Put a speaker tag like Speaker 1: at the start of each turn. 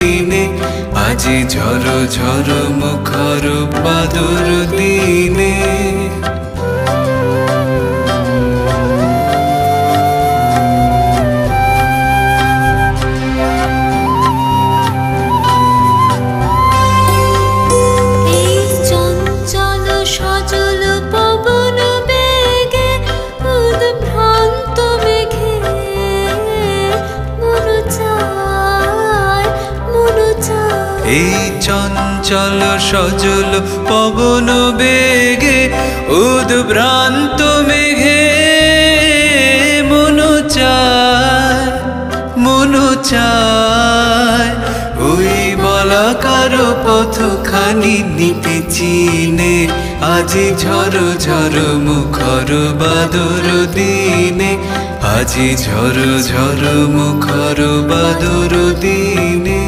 Speaker 1: দিনে আজি ঝড় ঝড় মুখর বাদর দিনে এই চঞ্চল সজল পবন বেগে উদ্ভ্রান্ত মেঘে মনো চায় ওই বলাকার পথখানি নিতে চিনে আজি ঝড় ঝড় মুখর বাদর দিনে আজি ঝড় ঝড় মুখর বাদর দিনে